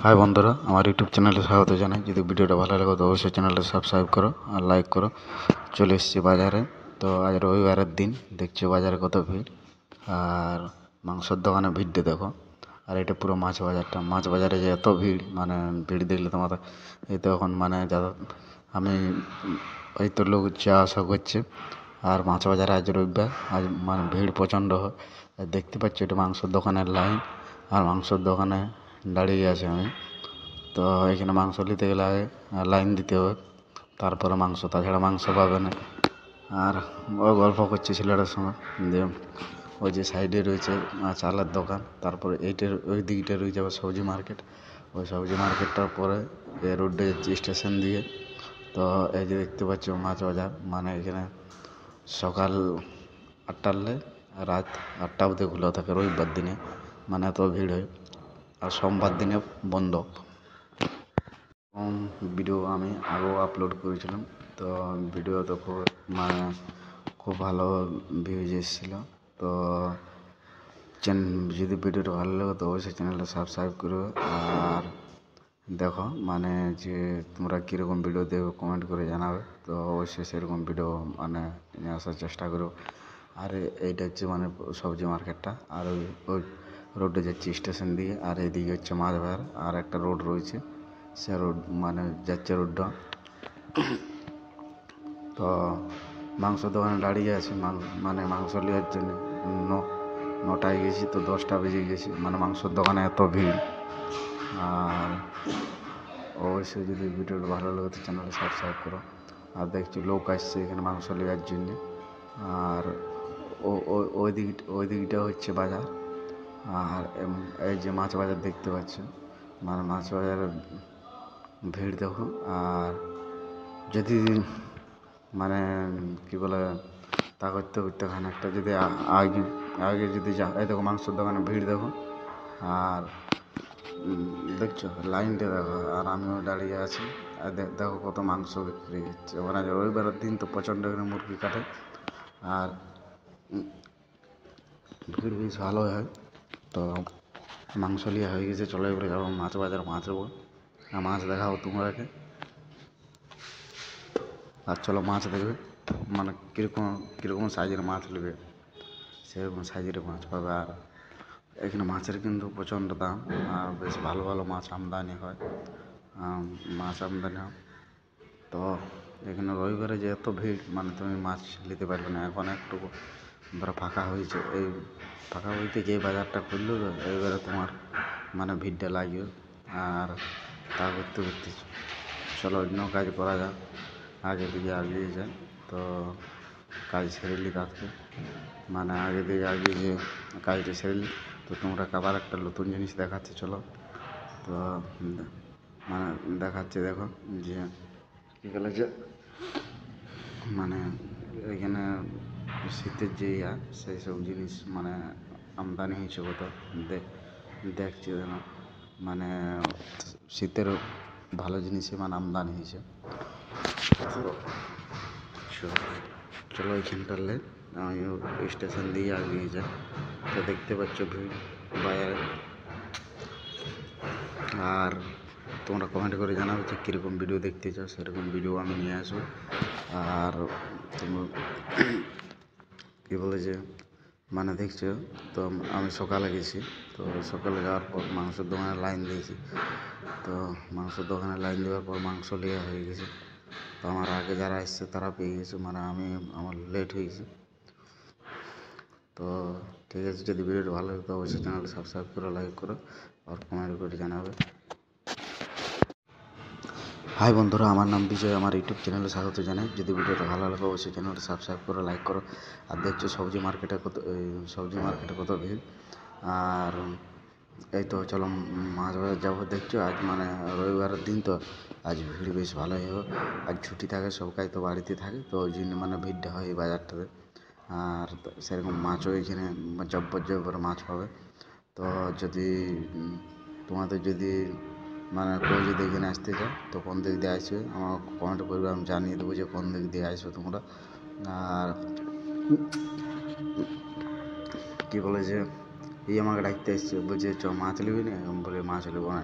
High বন্ধুরা, আমার YouTube চ্যানেলে স্বাগত জানাই। যদি ভিডিওটা ভালো লাগে তো অবশ্যই চ্যানেলটা সাবস্ক্রাইব করো আর লাইক করো। চলে এসেছি বাজারে। তো আজ রবিবারের দিন, দেখছো বাজারে কত ভিড়। আর মাংসের দোকানে ভিড়টা দেখো। আর এটা পুরো মাছ বাজারটা, মাছ বাজারে যে এত ভিড়, মানে ভিড় দেখলে তোমার এই তো এখন মানে যারা আমি এই তো লোক যাওয়া আসা করছে। আর মাছ বাজারে আজ রবিবার, আজ মানে ভিড় প্রচণ্ড হয়। আর দেখতে পাচ্ছ এটা মাংসের দোকানের লাইন, আর মাংসের দোকানে দাঁড়িয়ে আছে আমি। তো এখানে মাংস নিতে গেলে আগে লাইন দিতে হবে, তারপরে মাংস, তাছাড়া মাংস পাবে না। আর ও গল্প করছে ছেলেটার সঙ্গে যে ওই যে সাইডে রয়েছে চালের দোকান, তারপরে এইটার ওই দিকটা রয়েছে আবার সবজি মার্কেট। ওই সবজি মার্কেটটার পরে এই রোডে যাচ্ছে স্টেশন দিয়ে। তো এই যে দেখতে পাচ্ছ মাছ বাজার, মানে এখানে সকাল 8টার রাত 8টা অবধি খোলা থাকে রবিবার দিনে, মানে এত ভিড় হয়। আর সোমবার দিনে বন্ধ। ভিডিও আমি আগেও আপলোড করেছিলাম, তো ভিডিও তো খুব মানে খুব ভালো ভিউজ এসেছিলো। তো যদি ভিডিওটা ভালো লাগে তো অবশ্যই চ্যানেলটা সাবস্ক্রাইব করো। আর দেখো মানে যে তোমরা কীরকম ভিডিও দেবে কমেন্ট করে জানাবে, তো অবশ্যই সেরকম ভিডিও মানে নিয়ে আসার চেষ্টা করো। আর এইটা হচ্ছে মানে সবজি মার্কেটটা, আর ওই রোডে যাচ্ছে স্টেশন দিয়ে, আর এদিকে হচ্ছে মাছ বাজার। আর একটা রোড রয়েছে, সে রোড মানে যাচ্ছে রোডটা। তো মাংস দোকানে দাঁড়িয়ে আছে, মানে মাংস নেওয়ার জন্য। 9টায় গেছি তো 10টা বেজে গেছে, মানে মাংসর দোকানে এত ভিড়। আর অবশ্যই যদি ভিডিওটা ভালো লাগে তো চ্যানেলটা সাবস্ক্রাইব করো। আর দেখছি লোক আসছে এখানে মাংস নেওয়ার জন্যে। আর ওই দিকটা হচ্ছে বাজার। আর এই যে মাছ বাজার দেখতে পাচ্ছ, মানে মাছ বাজারে ভিড় দেখো। আর যদি মানে কী বলে তা করতে করতে খানিকটা যদি আগে আগে যদি যা, এই দেখো মাংসের দোকানে ভিড় দেখো। আর দেখছো লাইনটা দেখো, আর আমিও দাঁড়িয়ে আছি। আর দেখো কত মাংস বিক্রি হচ্ছে। মানে রবিবারের দিন তো প্রচণ্ড করে মুরগি কাটে, আর ভিড় বেশ ভালো হয়। তো মাংস লিয়া হয়ে গেছে, চলো এবারে যাবো মাছ বাজার, মাছ নেবো। মাছ দেখাবো তোমাদেরকে। আর চলো মাছ দেখবে, মানে কীরকম সাইজের মাছ নেবে সেরকম সাইজের মাছ পাবে। আর এখানে মাছের কিন্তু প্রচণ্ড দাম, আর বেশ ভালো ভালো মাছ আমদানি হয়, মাছ আমদানি হয়। তো এখানে রবিবারে যে এত ভিড়, মানে তুমি মাছ নিতে পারবে না। এখন একটু ধরো ফাঁকা হয়েছে, এই ফাঁকা বলতে যে বাজারটা খুললো তো এইবারে তোমার মানে ভিড়টা লাগবে। আর তা করতে করতে চলো অন্য কাজ করা যাক, আগে দিকে এগিয়ে যায়। তো কাজ সেরে নি তাতে, মানে আগে দিকে এগিয়ে যে কাজটা সেরে নি। তো তোমরা আবার একটা নতুন জিনিস দেখাচ্ছে, চলো। তো মানে দেখাচ্ছে, দেখো যে কী বলে যে মানে এখানে শীতের যে সেই সব জিনিস মানে আমদানি হয়েছে কত দেখছি যেন, মানে শীতের ভালো জিনিসই মানে আমদানি হয়েছে। তো চলো এইখানটার আমি স্টেশন দিয়ে এগিয়ে যাই। তো দেখতে পাচ্ছ ভিড় বাজারে। আর তোমরা কমেন্ট করে জানাবে যে কীরকম ভিডিও দেখতে চাও, সেরকম ভিডিও আমি নিয়ে আসবো। আর তোমরা কী বলে যে মানে দেখছো তো আমি সকালে গেছি, তো সকালে যাওয়ার পর মাংসের দোকানে লাইন দিয়েছি। তো মাংসের দোকানে লাইন দেওয়ার পর মাংস নেওয়া হয়ে গেছে। তো আমার আগে যারা এসছে তারা পেয়ে গেছে, মানে আমার লেট হয়ে গেছে। তো ঠিক আছে, যদি ভিডিওটা ভালো লাগে তো অবশ্যই চ্যানেলটা সাবস্ক্রাইব করো, লাইক করো, আর কমেন্ট করে জানাবে। হাই বন্ধুরা, আমার নাম বিজয়, আমার ইউটিউব চ্যানেলে স্বাগত জানাই। যদি ভিডিওটা ভালো লাগে অবশ্যই চ্যানেলটা সাবস্ক্রাইব করো, লাইক করো। আর দেখছো সবজি মার্কেটে কত ভিড়। আর এই তো চলো মাছ বাজার যাবো। দেখছো আজ মানে রবিবারের দিন, তো আজ ভিড় বেশ ভালোই হবে। আজ ছুটি থাকে, সবাই তো বাড়িতে থাকে, তো ওই জন্য মানে ভিড়টা হয় এই বাজারটাতে। আর সেরকম মাছও এখানে জব্বর মাছ পাবে। তো যদি তোমাদের যদি মানে কেউ যদি এখানে আসতে চাও তো কোন দিক দিয়ে আসবে আমার কমেন্ট করবে, আমি জানিয়ে দেবো যে কোন দিক দিয়ে আসবে তোমরা। আর কী বলে যে এই আমাকে ডাকতে এসছে, বলছে চ মাছ নেবি না, বলে মাছ নেবো না।